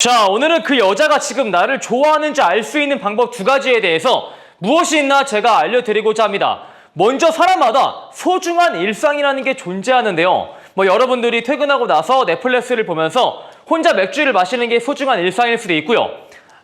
자, 오늘은 그 여자가 지금 나를 좋아하는지 알 수 있는 방법 두 가지에 대해서 무엇이 있나 제가 알려드리고자 합니다. 먼저 사람마다 소중한 일상이라는 게 존재하는데요. 여러분들이 퇴근하고 나서 넷플릭스를 보면서 혼자 맥주를 마시는 게 소중한 일상일 수도 있고요.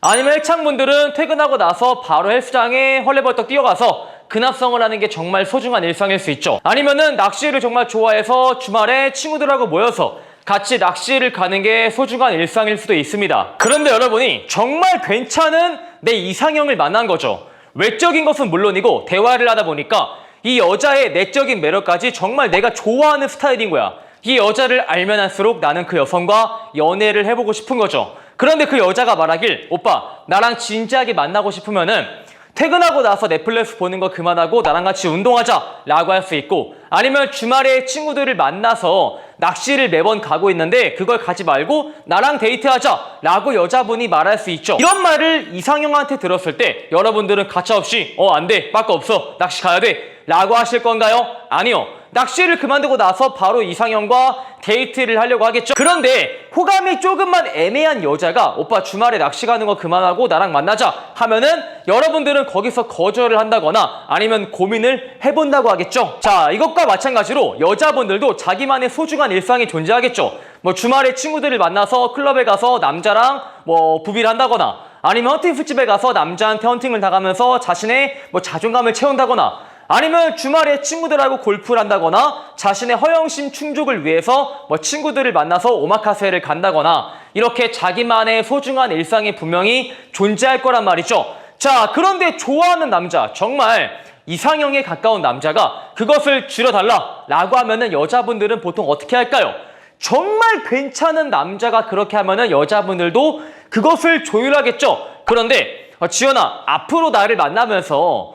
아니면 해창분들은 퇴근하고 나서 바로 헬스장에 헐레벌떡 뛰어가서 근합성을 하는 게 정말 소중한 일상일 수 있죠. 아니면은 낚시를 정말 좋아해서 주말에 친구들하고 모여서 같이 낚시를 가는 게 소중한 일상일 수도 있습니다. 그런데 여러분이 정말 괜찮은 내 이상형을 만난 거죠. 외적인 것은 물론이고 대화를 하다 보니까 이 여자의 내적인 매력까지 정말 내가 좋아하는 스타일인 거야. 이 여자를 알면 할수록 나는 그 여성과 연애를 해보고 싶은 거죠. 그런데 그 여자가 말하길, 오빠 나랑 진지하게 만나고 싶으면은 퇴근하고 나서 넷플릭스 보는 거 그만하고 나랑 같이 운동하자 라고 할 수 있고, 아니면 주말에 친구들을 만나서 낚시를 매번 가고 있는데 그걸 가지 말고 나랑 데이트하자 라고 여자분이 말할 수 있죠. 이런 말을 이상형한테 들었을 때 여러분들은 가차없이 안 돼, 빠꾸 없어, 낚시 가야 돼 라고 하실 건가요? 아니요. 낚시를 그만두고 나서 바로 이상형과 데이트를 하려고 하겠죠. 그런데 호감이 조금만 애매한 여자가 오빠 주말에 낚시 가는 거 그만하고 나랑 만나자 하면은 여러분들은 거기서 거절을 한다거나 아니면 고민을 해본다고 하겠죠. 자, 이것과 마찬가지로 여자분들도 자기만의 소중한 일상이 존재하겠죠. 주말에 친구들을 만나서 클럽에 가서 남자랑 부비를 한다거나 아니면 헌팅 술집에 가서 남자한테 헌팅을 당하면서 자신의 자존감을 채운다거나, 아니면 주말에 친구들하고 골프를 한다거나 자신의 허영심 충족을 위해서 친구들을 만나서 오마카세를 간다거나, 이렇게 자기만의 소중한 일상이 분명히 존재할 거란 말이죠. 자, 그런데 좋아하는 남자, 정말 이상형에 가까운 남자가 그것을 줄여달라 라고 하면은 여자분들은 보통 어떻게 할까요? 정말 괜찮은 남자가 그렇게 하면은 여자분들도 그것을 조율하겠죠. 그런데 지연아, 앞으로 나를 만나면서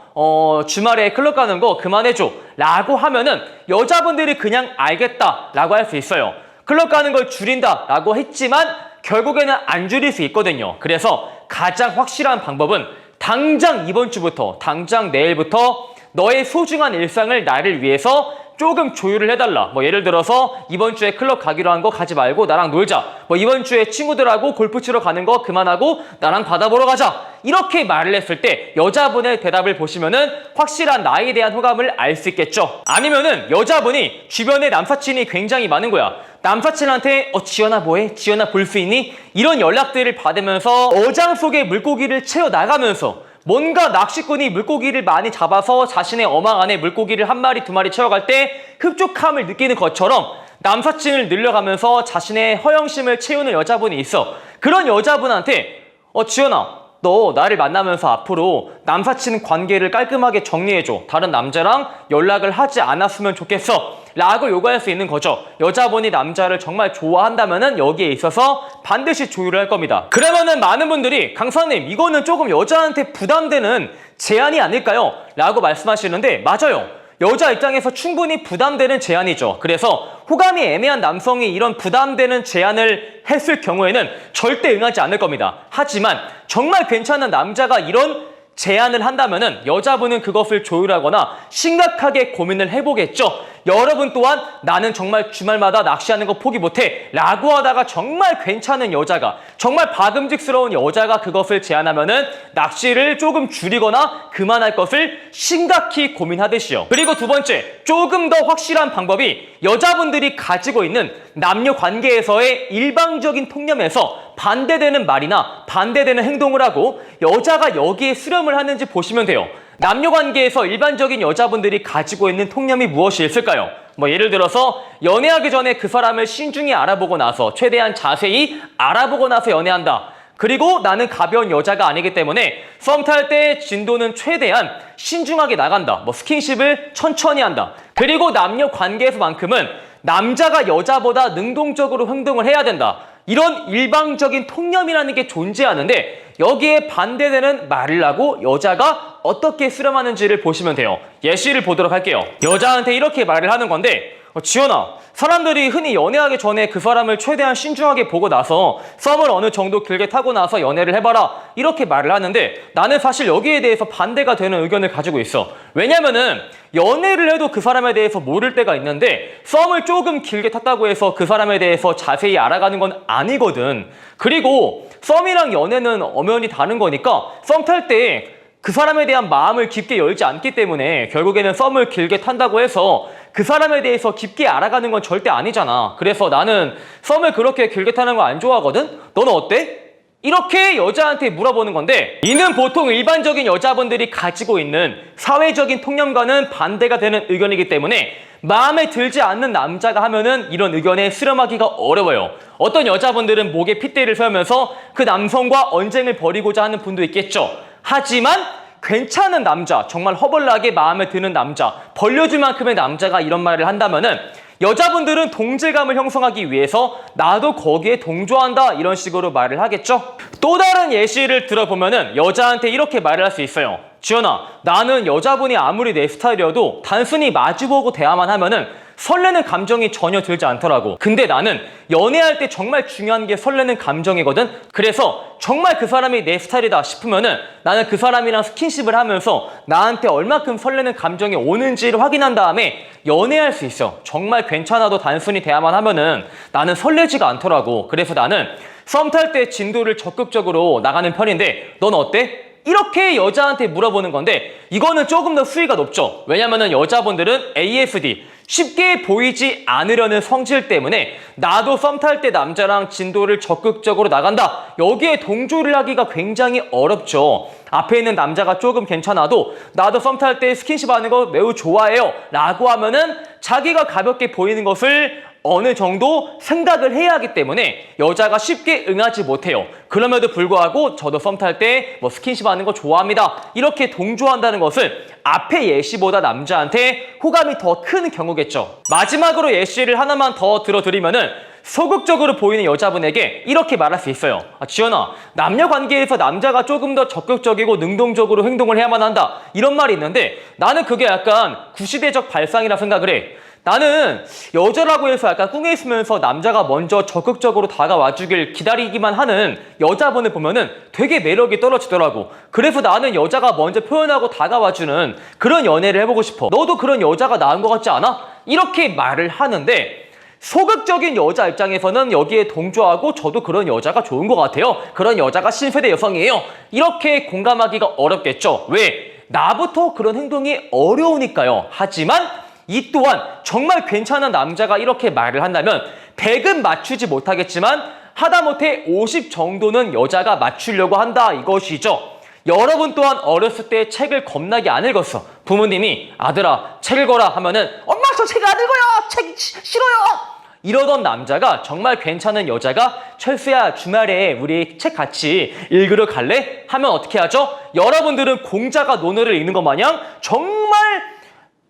주말에 클럽 가는 거 그만해줘 라고 하면은 여자분들이 그냥 알겠다 라고 할 수 있어요. 클럽 가는 걸 줄인다 라고 했지만 결국에는 안 줄일 수 있거든요. 그래서 가장 확실한 방법은 당장 이번 주부터, 당장 내일부터 너의 소중한 일상을 나를 위해서 조금 조율을 해달라. 예를 들어서 이번 주에 클럽 가기로 한 거 가지 말고 나랑 놀자. 이번 주에 친구들하고 골프 치러 가는 거 그만하고 나랑 바다 보러 가자. 이렇게 말을 했을 때 여자분의 대답을 보시면은 확실한 나에 대한 호감을 알 수 있겠죠. 아니면은 여자분이 주변에 남사친이 굉장히 많은 거야. 남사친한테 지연아 뭐해? 지연아 볼 수 있니? 이런 연락들을 받으면서 어장 속에 물고기를 채워 나가면서 뭔가 낚시꾼이 물고기를 많이 잡아서 자신의 어망 안에 물고기를 한 마리 두 마리 채워갈 때 흡족함을 느끼는 것처럼 남사친을 늘려가면서 자신의 허영심을 채우는 여자분이 있어. 그런 여자분한테 지연아 너 나를 만나면서 앞으로 남사친 관계를 깔끔하게 정리해줘. 다른 남자랑 연락을 하지 않았으면 좋겠어 라고 요구할 수 있는 거죠. 여자분이 남자를 정말 좋아한다면은 여기에 있어서 반드시 조율을 할 겁니다. 그러면은 많은 분들이 강사님 이거는 조금 여자한테 부담되는 제안이 아닐까요? 라고 말씀하시는데 맞아요. 여자 입장에서 충분히 부담되는 제안이죠. 그래서 호감이 애매한 남성이 이런 부담되는 제안을 했을 경우에는 절대 응하지 않을 겁니다. 하지만 정말 괜찮은 남자가 이런 제안을 한다면은 여자분은 그것을 조율하거나 심각하게 고민을 해보겠죠. 여러분 또한 나는 정말 주말마다 낚시하는 거 포기 못해 라고 하다가 정말 괜찮은 여자가, 정말 박음직스러운 여자가 그것을 제안하면은 낚시를 조금 줄이거나 그만할 것을 심각히 고민하듯이요. 그리고 두 번째, 조금 더 확실한 방법이 여자분들이 가지고 있는 남녀 관계에서의 일방적인 통념에서 반대되는 말이나 반대되는 행동을 하고 여자가 여기에 수렴을 하는지 보시면 돼요. 남녀 관계에서 일반적인 여자분들이 가지고 있는 통념이 무엇이 있을까요? 예를 들어서 연애하기 전에 그 사람을 신중히 알아보고 나서 최대한 자세히 알아보고 나서 연애한다. 그리고 나는 가벼운 여자가 아니기 때문에 썸 탈 때 진도는 최대한 신중하게 나간다. 스킨십을 천천히 한다. 그리고 남녀 관계에서만큼은 남자가 여자보다 능동적으로 행동을 해야 된다. 이런 일방적인 통념이라는 게 존재하는데 여기에 반대되는 말을 하고 여자가 어떻게 수렴하는지를 보시면 돼요. 예시를 보도록 할게요. 여자한테 이렇게 말을 하는 건데 지연아, 사람들이 흔히 연애하기 전에 그 사람을 최대한 신중하게 보고 나서 썸을 어느 정도 길게 타고 나서 연애를 해봐라 이렇게 말을 하는데 나는 사실 여기에 대해서 반대가 되는 의견을 가지고 있어. 왜냐면은 연애를 해도 그 사람에 대해서 모를 때가 있는데 썸을 조금 길게 탔다고 해서 그 사람에 대해서 자세히 알아가는 건 아니거든. 그리고 썸이랑 연애는 엄연히 다른 거니까 썸 탈 때 그 사람에 대한 마음을 깊게 열지 않기 때문에 결국에는 썸을 길게 탄다고 해서 그 사람에 대해서 깊게 알아가는 건 절대 아니잖아. 그래서 나는 썸을 그렇게 길게 타는 거 안 좋아하거든? 너는 어때? 이렇게 여자한테 물어보는 건데 이는 보통 일반적인 여자분들이 가지고 있는 사회적인 통념과는 반대가 되는 의견이기 때문에 마음에 들지 않는 남자가 하면은 이런 의견에 수렴하기가 어려워요. 어떤 여자분들은 목에 핏대를 세우면서 그 남성과 언쟁을 벌이고자 하는 분도 있겠죠. 하지만 괜찮은 남자, 정말 허벌나게 마음에 드는 남자, 벌려줄 만큼의 남자가 이런 말을 한다면은 여자분들은 동질감을 형성하기 위해서 나도 거기에 동조한다 이런 식으로 말을 하겠죠. 또 다른 예시를 들어보면은 여자한테 이렇게 말을 할 수 있어요. 지연아, 나는 여자분이 아무리 내 스타일이어도 단순히 마주보고 대화만 하면은 설레는 감정이 전혀 들지 않더라고. 근데 나는 연애할 때 정말 중요한 게 설레는 감정이거든. 그래서 정말 그 사람이 내 스타일이다 싶으면은 나는 그 사람이랑 스킨십을 하면서 나한테 얼마큼 설레는 감정이 오는지를 확인한 다음에 연애할 수 있어. 정말 괜찮아도 단순히 대화만 하면은 나는 설레지가 않더라고. 그래서 나는 썸 탈 때 진도를 적극적으로 나가는 편인데 넌 어때? 이렇게 여자한테 물어보는 건데 이거는 조금 더 수위가 높죠. 왜냐면은 여자분들은 AFD, 쉽게 보이지 않으려는 성질 때문에 나도 썸 탈 때 남자랑 진도를 적극적으로 나간다. 여기에 동조를 하기가 굉장히 어렵죠. 앞에 있는 남자가 조금 괜찮아도 나도 썸 탈 때 스킨십 하는 거 매우 좋아해요 라고 하면은 자기가 가볍게 보이는 것을 어느 정도 생각을 해야 하기 때문에 여자가 쉽게 응하지 못해요. 그럼에도 불구하고 저도 썸 탈 때 뭐 스킨십 하는 거 좋아합니다. 이렇게 동조한다는 것은 앞의 예시보다 남자한테 호감이 더 큰 경우겠죠. 마지막으로 예시를 하나만 더 들어드리면은 소극적으로 보이는 여자분에게 이렇게 말할 수 있어요. 지연아, 남녀 관계에서 남자가 조금 더 적극적이고 능동적으로 행동을 해야만 한다. 이런 말이 있는데 나는 그게 약간 구시대적 발상이라 생각을 해. 나는 여자라고 해서 약간 꿍에 있으면서 남자가 먼저 적극적으로 다가와주길 기다리기만 하는 여자분을 보면은 되게 매력이 떨어지더라고. 그래서 나는 여자가 먼저 표현하고 다가와주는 그런 연애를 해보고 싶어. 너도 그런 여자가 나은 것 같지 않아? 이렇게 말을 하는데 소극적인 여자 입장에서는 여기에 동조하고 저도 그런 여자가 좋은 것 같아요. 그런 여자가 신세대 여성이에요. 이렇게 공감하기가 어렵겠죠. 왜? 나부터 그런 행동이 어려우니까요. 하지만 이 또한 정말 괜찮은 남자가 이렇게 말을 한다면 100은 맞추지 못하겠지만 하다못해 50 정도는 여자가 맞추려고 한다 이것이죠. 여러분 또한 어렸을 때 책을 겁나게 안 읽었어. 부모님이 아들아 책 읽어라 하면은 엄마 저 책 안 읽어요. 책 싫어요. 이러던 남자가 정말 괜찮은 여자가 철수야 주말에 우리 책 같이 읽으러 갈래? 하면 어떻게 하죠? 여러분들은 공자가 논어를 읽는 것 마냥 정말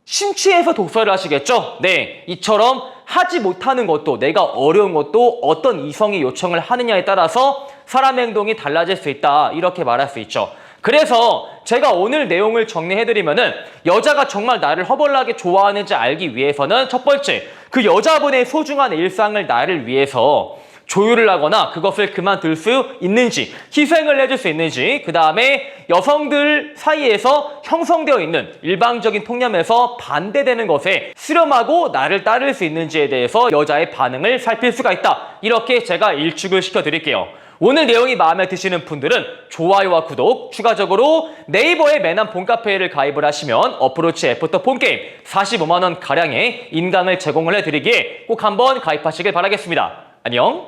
심취해서 독서를 하시겠죠? 네, 이처럼 하지 못하는 것도 내가 어려운 것도 어떤 이성이 요청을 하느냐에 따라서 사람의 행동이 달라질 수 있다 이렇게 말할 수 있죠. 그래서 제가 오늘 내용을 정리해드리면은 여자가 정말 나를 허벌나게 좋아하는지 알기 위해서는 첫 번째, 그 여자분의 소중한 일상을 나를 위해서 조율을 하거나 그것을 그만둘 수 있는지, 희생을 해줄 수 있는지, 그 다음에 여성들 사이에서 형성되어 있는 일방적인 통념에서 반대되는 것에 수렴하고 나를 따를 수 있는지에 대해서 여자의 반응을 살필 수가 있다. 이렇게 제가 일축을 시켜드릴게요. 오늘 내용이 마음에 드시는 분들은 좋아요와 구독, 추가적으로 네이버에 매남 폰카페를 가입을 하시면 어프로치 애프터 폰게임 45만원 가량의 인강을 제공을 해드리기에 꼭 한번 가입하시길 바라겠습니다. 안녕.